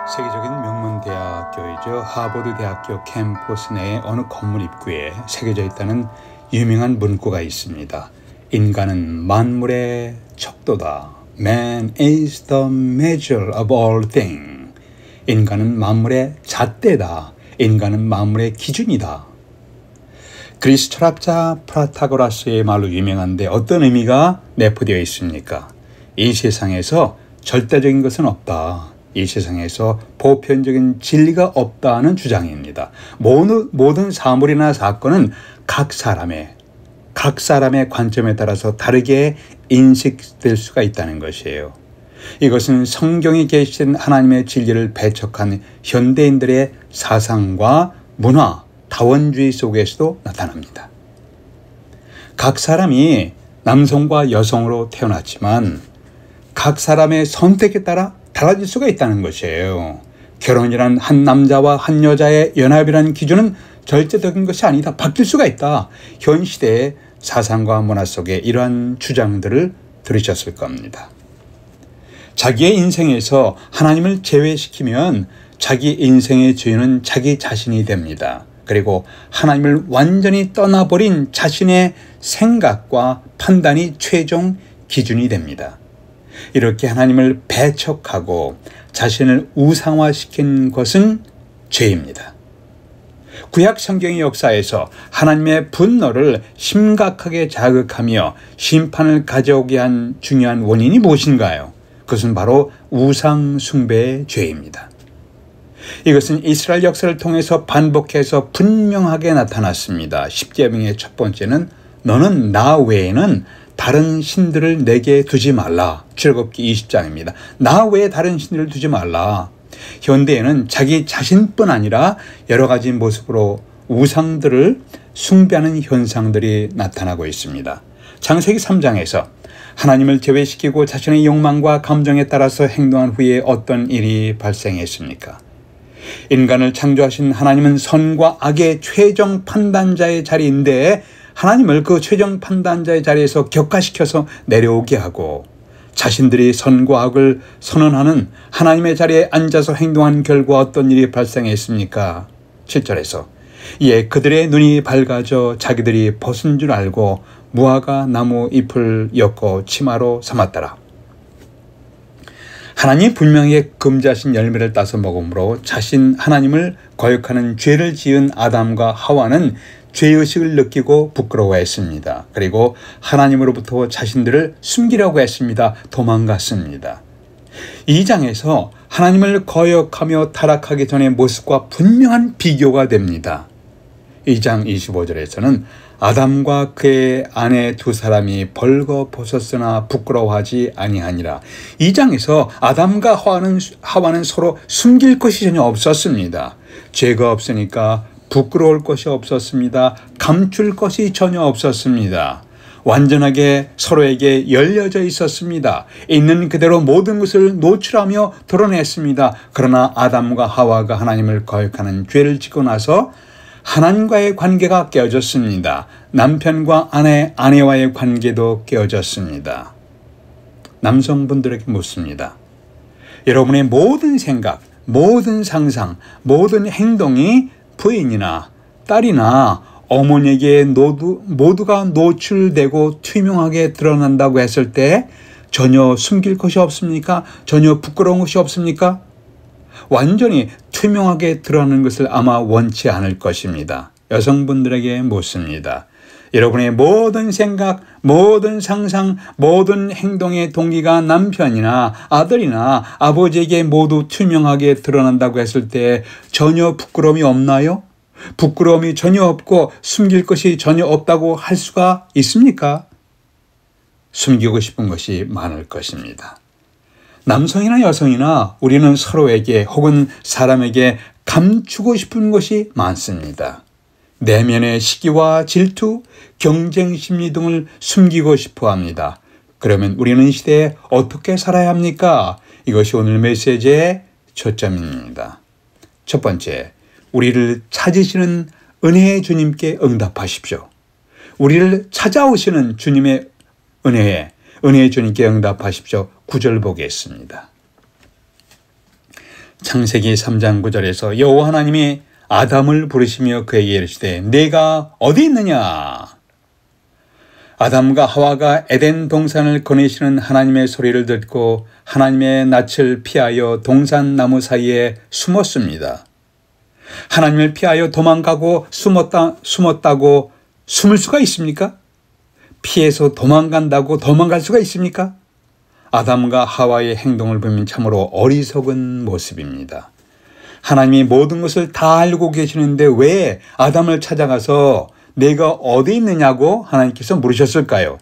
세계적인 명문 대학교이죠. 하버드 대학교 캠퍼스 내 어느 건물 입구에 새겨져 있다는 유명한 문구가 있습니다. 인간은 만물의 척도다. Man is the measure of all things. 인간은 만물의 잣대다. 인간은 만물의 기준이다. 그리스 철학자 프라타고라스의 말로 유명한데 어떤 의미가 내포되어 있습니까? 이 세상에서 절대적인 것은 없다. 이 세상에서 보편적인 진리가 없다는 주장입니다. 모든 사물이나 사건은 각 사람의 관점에 따라서 다르게 인식될 수가 있다는 것이에요. 이것은 성경에 계신 하나님의 진리를 배척한 현대인들의 사상과 문화, 다원주의 속에서도 나타납니다. 각 사람이 남성과 여성으로 태어났지만 각 사람의 선택에 따라 달라질 수가 있다는 것이에요. 결혼이란 한 남자와 한 여자의 연합이라는 기준은 절대적인 것이 아니다. 바뀔 수가 있다. 현 시대의 사상과 문화 속에 이러한 주장들을 들으셨을 겁니다. 자기의 인생에서 하나님을 제외시키면 자기 인생의 주인은 자기 자신이 됩니다. 그리고 하나님을 완전히 떠나버린 자신의 생각과 판단이 최종 기준이 됩니다. 이렇게 하나님을 배척하고 자신을 우상화시킨 것은 죄입니다. 구약 성경의 역사에서 하나님의 분노를 심각하게 자극하며 심판을 가져오게 한 중요한 원인이 무엇인가요? 그것은 바로 우상 숭배의 죄입니다. 이것은 이스라엘 역사를 통해서 반복해서 분명하게 나타났습니다. 10계명의 첫 번째는 너는 나 외에는 다른 신들을 내게 두지 말라. 출애굽기 20장입니다. 나 외에 다른 신들을 두지 말라. 현대에는 자기 자신뿐 아니라 여러 가지 모습으로 우상들을 숭배하는 현상들이 나타나고 있습니다. 창세기 3장에서 하나님을 제외시키고 자신의 욕망과 감정에 따라서 행동한 후에 어떤 일이 발생했습니까? 인간을 창조하신 하나님은 선과 악의 최종 판단자의 자리인데 하나님을 그 최종 판단자의 자리에서 격화시켜서 내려오게 하고 자신들이 선과 악을 선언하는 하나님의 자리에 앉아서 행동한 결과 어떤 일이 발생했습니까? 7절에서 이에 그들의 눈이 밝아져 자기들이 벗은 줄 알고 무화과 나무 잎을 엮어 치마로 삼았더라. 하나님 분명히 금지하신 열매를 따서 먹음으로 하나님을 거역하는 죄를 지은 아담과 하와는 죄의식을 느끼고 부끄러워했습니다. 그리고 하나님으로부터 자신들을 숨기려고 했습니다. 도망갔습니다. 이 장에서 하나님을 거역하며 타락하기 전의 모습과 분명한 비교가 됩니다. 2장 25절에서는 아담과 그의 아내 두 사람이 벌거벗었으나 부끄러워하지 아니하니라. 이 장에서 아담과 하와는 서로 숨길 것이 전혀 없었습니다. 죄가 없으니까 부끄러울 것이 없었습니다. 감출 것이 전혀 없었습니다. 완전하게 서로에게 열려져 있었습니다. 있는 그대로 모든 것을 노출하며 드러냈습니다. 그러나 아담과 하와가 하나님을 거역하는 죄를 짓고 나서 하나님과의 관계가 깨어졌습니다. 남편과 아내와의 관계도 깨어졌습니다. 남성분들에게 묻습니다. 여러분의 모든 생각, 모든 상상, 모든 행동이 부인이나 딸이나 어머니에게 모두가 노출되고 투명하게 드러난다고 했을 때 전혀 숨길 것이 없습니까? 전혀 부끄러운 것이 없습니까? 완전히 투명하게 드러나는 것을 아마 원치 않을 것입니다. 여성분들에게 묻습니다. 여러분의 모든 생각, 모든 상상, 모든 행동의 동기가 남편이나 아들이나 아버지에게 모두 투명하게 드러난다고 했을 때 전혀 부끄러움이 없나요? 부끄러움이 전혀 없고 숨길 것이 전혀 없다고 할 수가 있습니까? 숨기고 싶은 것이 많을 것입니다. 남성이나 여성이나 우리는 서로에게 혹은 사람에게 감추고 싶은 것이 많습니다. 내면의 시기와 질투, 경쟁 심리 등을 숨기고 싶어 합니다. 그러면 우리는 이 시대에 어떻게 살아야 합니까? 이것이 오늘 메시지의 초점입니다. 첫 번째, 우리를 찾으시는 은혜의 주님께 응답하십시오. 우리를 찾아오시는 주님의 은혜의 주님께 응답하십시오. 9절 보겠습니다. 창세기 3장 9절에서 여호와 하나님이 아담을 부르시며 그에게 이르시되 네가 어디 있느냐? 아담과 하와가 에덴 동산을 거니시는 하나님의 소리를 듣고 하나님의 낯을 피하여 동산 나무 사이에 숨었습니다. 하나님을 피하여 도망가고 숨었다고 숨을 수가 있습니까? 피해서 도망간다고 도망갈 수가 있습니까? 아담과 하와의 행동을 보면 참으로 어리석은 모습입니다. 하나님이 모든 것을 다 알고 계시는데 왜 아담을 찾아가서 내가 어디 있느냐고 하나님께서 물으셨을까요?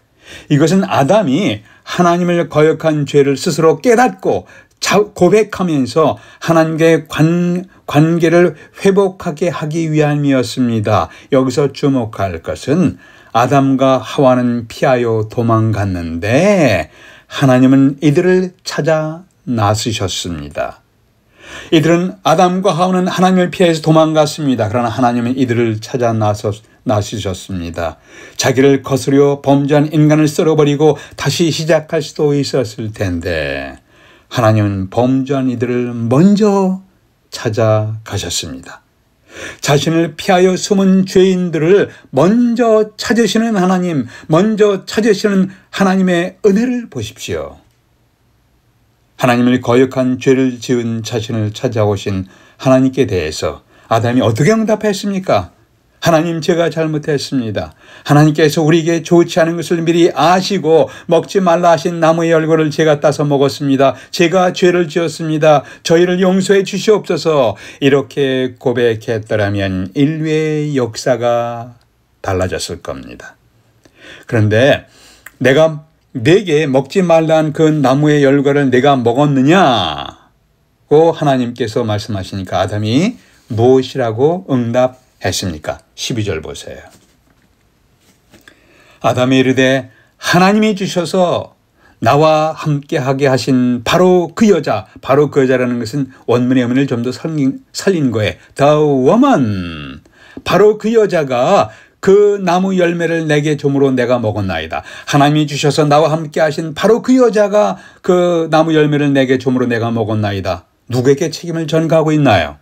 이것은 아담이 하나님을 거역한 죄를 스스로 깨닫고 고백하면서 하나님과의 관계를 회복하게 하기 위함이었습니다. 여기서 주목할 것은 아담과 하와는 피하여 도망갔는데 하나님은 이들을 찾아 나서셨습니다. 이들은 아담과 하와는 하나님을 피해서 도망갔습니다. 그러나 하나님은 이들을 찾아 나서셨습니다. 자기를 거스려 범죄한 인간을 썰어버리고 다시 시작할 수도 있었을 텐데 하나님은 범죄한 이들을 먼저 찾아가셨습니다. 자신을 피하여 숨은 죄인들을 먼저 찾으시는 하나님, 먼저 찾으시는 하나님의 은혜를 보십시오. 하나님을 거역한 죄를 지은 자신을 찾아오신 하나님께 대해서 아담이 어떻게 응답했습니까? 하나님, 제가 잘못했습니다. 하나님께서 우리에게 좋지 않은 것을 미리 아시고 먹지 말라 하신 나무의 열매를 제가 따서 먹었습니다. 제가 죄를 지었습니다. 저희를 용서해 주시옵소서. 이렇게 고백했더라면 인류의 역사가 달라졌을 겁니다. 그런데 내게 먹지 말라는 그 나무의 열매를 내가 먹었느냐고 하나님께서 말씀하시니까 아담이 무엇이라고 응답했습니까? 12절 보세요. 아담이 이르되 하나님이 주셔서 나와 함께하게 하신 바로 그 여자라는 것은 원문의 의미를 좀 더 살린 거예요. The woman. 바로 그 여자가 그 나무 열매를 내게 줌으로 내가 먹었나이다. 하나님이 주셔서 나와 함께 하신 바로 그 여자가 그 나무 열매를 내게 줌으로 내가 먹었나이다. 누구에게 책임을 전가하고 있나요?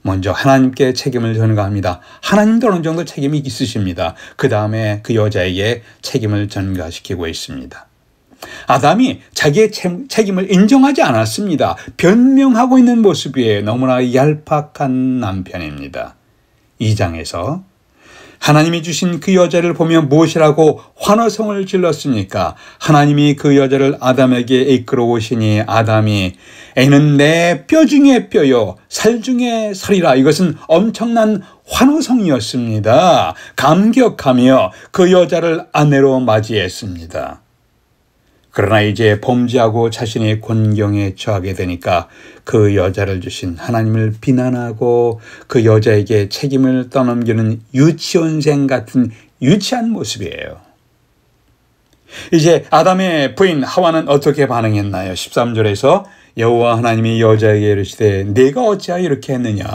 먼저 하나님께 책임을 전가합니다. 하나님도 어느 정도 책임이 있으십니다. 그 다음에 그 여자에게 책임을 전가시키고 있습니다. 아담이 자기의 책임을 인정하지 않았습니다. 변명하고 있는 모습이에요. 너무나 얄팍한 남편입니다. 2장에서 하나님이 주신 그 여자를 보며 무엇이라고 환호성을 질렀습니까? 하나님이 그 여자를 아담에게 이끌어 오시니 아담이 애는 내 뼈 중에 뼈요 살 중에 살이라. 이것은 엄청난 환호성이었습니다. 감격하며 그 여자를 아내로 맞이했습니다. 그러나 이제 범죄하고 자신의 곤경에 처하게 되니까 그 여자를 주신 하나님을 비난하고 그 여자에게 책임을 떠넘기는 유치원생 같은 유치한 모습이에요. 이제 아담의 부인 하와는 어떻게 반응했나요? 13절에서 여호와 하나님이 여자에게 이르시되 네가 어찌하여 이렇게 했느냐?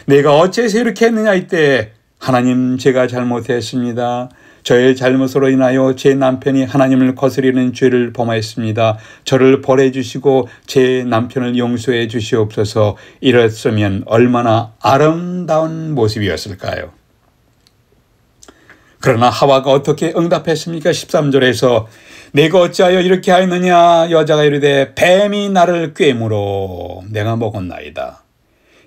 내가 어째서 이렇게 했느냐? 이때 하나님, 제가 잘못했습니다. 저의 잘못으로 인하여 제 남편이 하나님을 거스리는 죄를 범하였습니다. 저를 벌해 주시고 제 남편을 용서해 주시옵소서. 이랬으면 얼마나 아름다운 모습이었을까요? 그러나 하와가 어떻게 응답했습니까? 13절에서 내가 어찌하여 이렇게 하였느냐? 여자가 이르되 뱀이 나를 꿰물어 내가 먹었나이다.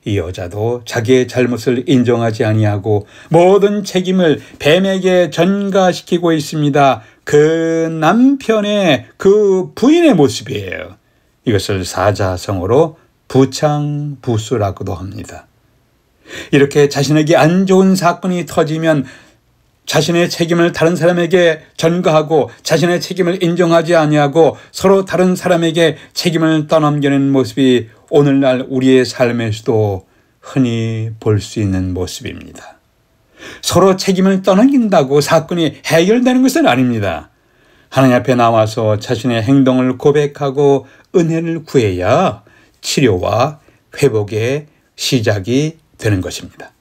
이 여자도 자기의 잘못을 인정하지 아니하고 모든 책임을 뱀에게 전가시키고 있습니다. 그 남편의 그 부인의 모습이에요. 이것을 사자성어로 부창부수라고도 합니다. 이렇게 자신에게 안 좋은 사건이 터지면 자신의 책임을 다른 사람에게 전가하고 자신의 책임을 인정하지 아니하고 서로 다른 사람에게 책임을 떠넘기는 모습이 오늘날 우리의 삶에서도 흔히 볼 수 있는 모습입니다. 서로 책임을 떠넘긴다고 사건이 해결되는 것은 아닙니다. 하나님 앞에 나와서 자신의 행동을 고백하고 은혜를 구해야 치료와 회복의 시작이 되는 것입니다.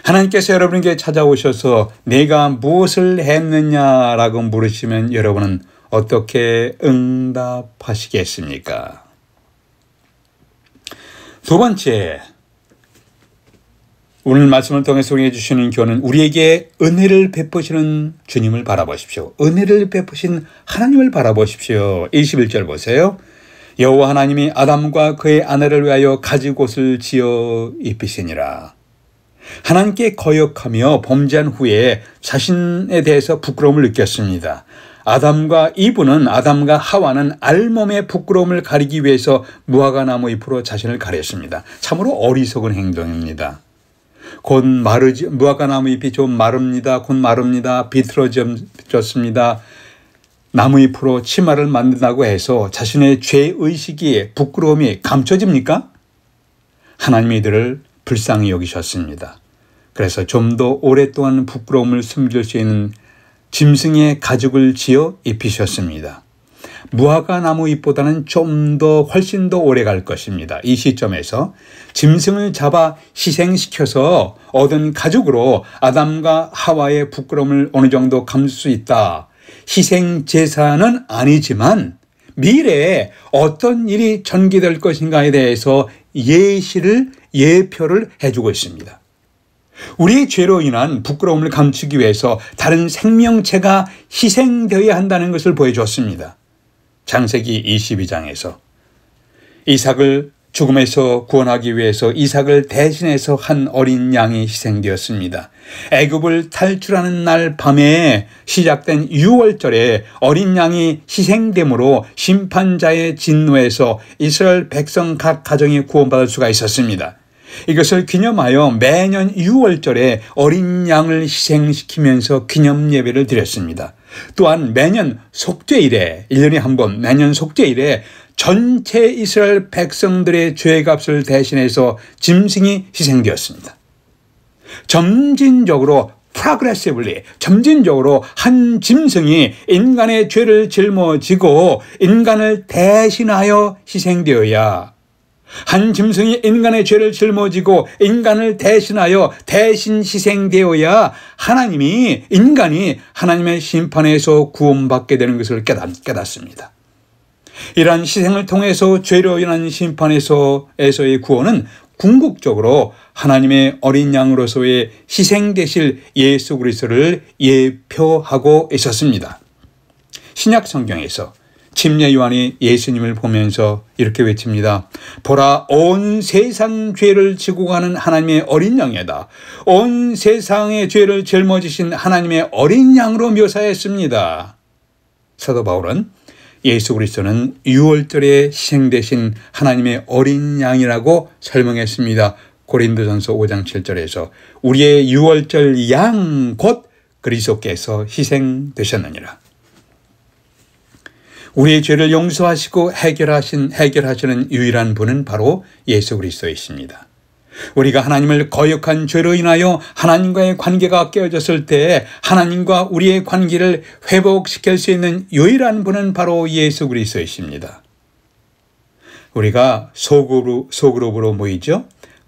하나님께서 여러분에게 찾아오셔서 내가 무엇을 했느냐라고 물으시면 여러분은 어떻게 응답하시겠습니까? 두 번째, 오늘 말씀을 통해서 우리에게 주시는 교훈은 우리에게 은혜를 베푸시는 주님을 바라보십시오. 은혜를 베푸신 하나님을 바라보십시오. 21절 보세요. 여호와 하나님이 아담과 그의 아내를 위하여 가죽옷을 지어 입히시니라. 하나님께 거역하며 범죄한 후에 자신에 대해서 부끄러움을 느꼈습니다. 아담과 하와는 알몸의 부끄러움을 가리기 위해서 무화과나무 잎으로 자신을 가렸습니다. 참으로 어리석은 행동입니다. 곧 무화과나무 잎이 좀 마릅니다. 곧 마릅니다. 비틀어졌습니다. 나무잎으로 치마를 만든다고 해서 자신의 죄의식이 부끄러움이 감춰집니까? 하나님이 이들을 불쌍히 여기셨습니다. 그래서 좀 더 오랫동안 부끄러움을 숨길 수 있는 짐승의 가죽을 지어 입히셨습니다. 무화과나무 잎보다는 훨씬 더 오래 갈 것입니다. 이 시점에서 짐승을 잡아 희생시켜서 얻은 가죽으로 아담과 하와의 부끄러움을 어느 정도 감출 수 있다. 희생 제사는 아니지만 미래에 어떤 일이 전개될 것인가에 대해서 예표를 해주고 있습니다. 우리의 죄로 인한 부끄러움을 감추기 위해서 다른 생명체가 희생되어야 한다는 것을 보여줬습니다. 창세기 22장에서 이삭을 죽음에서 구원하기 위해서 이삭을 대신해서 한 어린 양이 희생되었습니다. 애굽을 탈출하는 날 밤에 시작된 유월절에 어린 양이 희생됨으로 심판자의 진노에서 이스라엘 백성 각 가정이 구원받을 수가 있었습니다. 이것을 기념하여 매년 6월절에 어린 양을 희생시키면서 기념 예배를 드렸습니다. 또한 매년 속죄일에 1년에 한 번 매년 속죄일에 전체 이스라엘 백성들의 죄값을 대신해서 짐승이 희생되었습니다. 점진적으로 한 짐승이 인간의 죄를 짊어지고 인간을 대신하여 희생되어야 한 짐승이 인간의 죄를 짊어지고 인간을 대신하여 대신 희생되어야 인간이 하나님의 심판에서 구원받게 되는 것을 깨닫습니다. 이러한 희생을 통해서 죄로 인한 심판에서의 구원은 궁극적으로 하나님의 어린 양으로서의 희생되실 예수 그리스도를 예표하고 있었습니다. 신약 성경에서 침례 요한이 예수님을 보면서 이렇게 외칩니다. 보라, 온 세상 죄를 지고 가는 하나님의 어린 양이다. 온 세상의 죄를 짊어지신 하나님의 어린 양으로 묘사했습니다. 사도 바울은 예수 그리스도는 유월절에 희생되신 하나님의 어린 양이라고 설명했습니다. 고린도전서 5장 7절에서 우리의 유월절 양 곧 그리스도께서 희생되셨느니라. 우리의 죄를 용서하시고 해결하시는 유일한 분은 바로 예수 그리스도이십니다. 우리가 하나님을 거역한 죄로 인하여 하나님과의 관계가 깨어졌을 때 하나님과 우리의 관계를 회복시킬 수 있는 유일한 분은 바로 예수 그리스도이십니다. 우리가 소그룹으로 모이죠.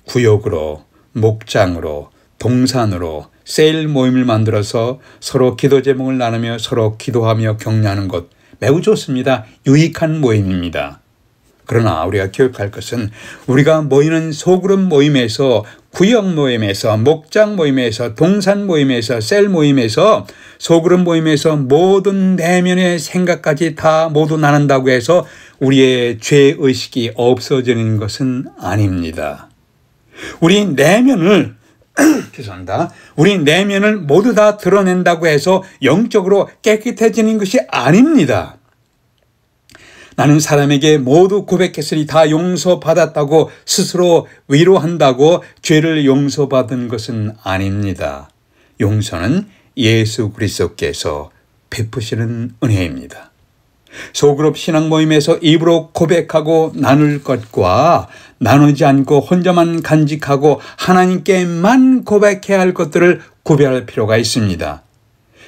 구역으로, 목장으로, 동산으로 셀 모임을 만들어서 서로 기도 제목을 나누며 서로 기도하며 격려하는 것 매우 좋습니다. 유익한 모임입니다. 그러나 우리가 기억할 것은 우리가 모이는 소그룹 모임에서, 구역 모임에서, 목장 모임에서, 동산 모임에서, 셀 모임에서, 소그룹 모임에서 모든 내면의 생각까지 다 모두 나눈다고 해서 우리의 죄의식이 없어지는 것은 아닙니다. 우리 내면을 우리 내면을 모두 다 드러낸다고 해서 영적으로 깨끗해지는 것이 아닙니다. 나는 사람에게 모두 고백했으니 다 용서받았다고 스스로 위로한다고 죄를 용서받은 것은 아닙니다. 용서는 예수 그리스도께서 베푸시는 은혜입니다. 소그룹 신앙 모임에서 입으로 고백하고 나눌 것과 나누지 않고 혼자만 간직하고 하나님께만 고백해야 할 것들을 구별할 필요가 있습니다.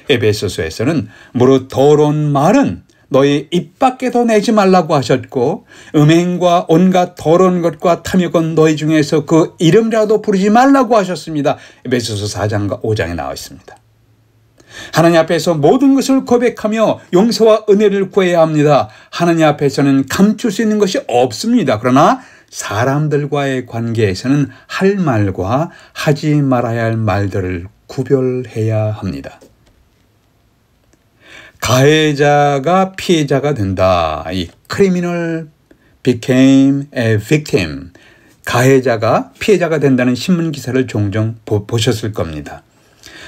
에베소서에서는 무릇 더러운 말은 너희 입 밖에도 내지 말라고 하셨고 음행과 온갖 더러운 것과 탐욕은 너희 중에서 그 이름이라도 부르지 말라고 하셨습니다. 에베소서 4장과 5장에 나와 있습니다. 하나님 앞에서 모든 것을 고백하며 용서와 은혜를 구해야 합니다. 하나님 앞에서는 감출 수 있는 것이 없습니다. 그러나 사람들과의 관계에서는 할 말과 하지 말아야 할 말들을 구별해야 합니다. 가해자가 피해자가 된다. 이 criminal became a victim. 가해자가 피해자가 된다는 신문 기사를 종종 보셨을 겁니다.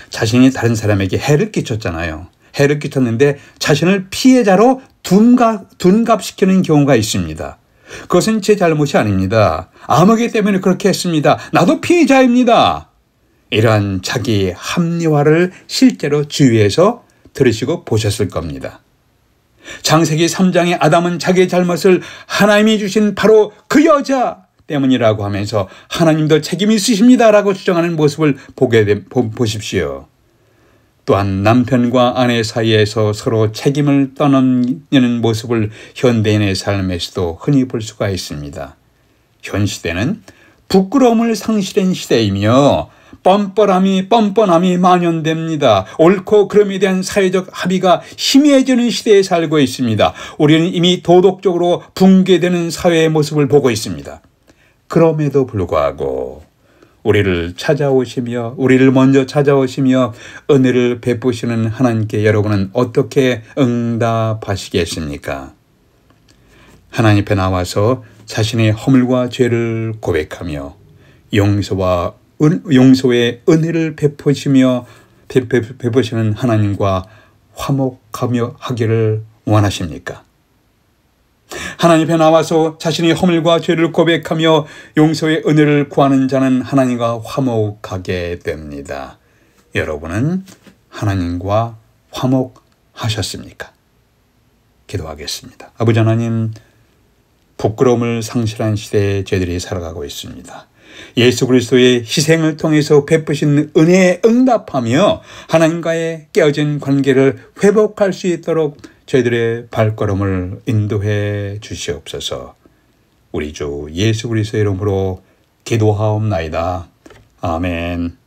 자신이 다른 사람에게 해를 끼쳤잖아요. 해를 끼쳤는데 자신을 피해자로 둔갑시키는 경우가 있습니다. 그것은 제 잘못이 아닙니다. 아무개 때문에 그렇게 했습니다. 나도 피해자입니다. 이러한 자기 합리화를 실제로 주위에서 들으시고 보셨을 겁니다. 창세기 3장의 아담은 자기의 잘못을 하나님이 주신 바로 그 여자 때문이라고 하면서 하나님도 책임이 있으십니다라고 주장하는 모습을 보십시오. 또한 남편과 아내 사이에서 서로 책임을 떠넘기는 모습을 현대인의 삶에서도 흔히 볼 수가 있습니다. 현 시대는 부끄러움을 상실한 시대이며 뻔뻔함이 만연됩니다. 옳고 그름에 대한 사회적 합의가 희미해지는 시대에 살고 있습니다. 우리는 이미 도덕적으로 붕괴되는 사회의 모습을 보고 있습니다. 그럼에도 불구하고 우리를 먼저 찾아오시며 은혜를 베푸시는 하나님께 여러분은 어떻게 응답하시겠습니까? 하나님 앞에 나와서 자신의 허물과 죄를 고백하며 용서의 은혜를 베푸시는 하나님과 화목하며 하기를 원하십니까? 하나님 앞에 나와서 자신의 허물과 죄를 고백하며 용서의 은혜를 구하는 자는 하나님과 화목하게 됩니다. 여러분은 하나님과 화목하셨습니까? 기도하겠습니다. 아버지 하나님, 부끄러움을 상실한 시대에 저희들이 살아가고 있습니다. 예수 그리스도의 희생을 통해서 베푸신 은혜에 응답하며 하나님과의 깨어진 관계를 회복할 수 있도록 저희들의 발걸음을 인도해 주시옵소서. 우리 주 예수 그리스도의 이름으로 기도하옵나이다. 아멘.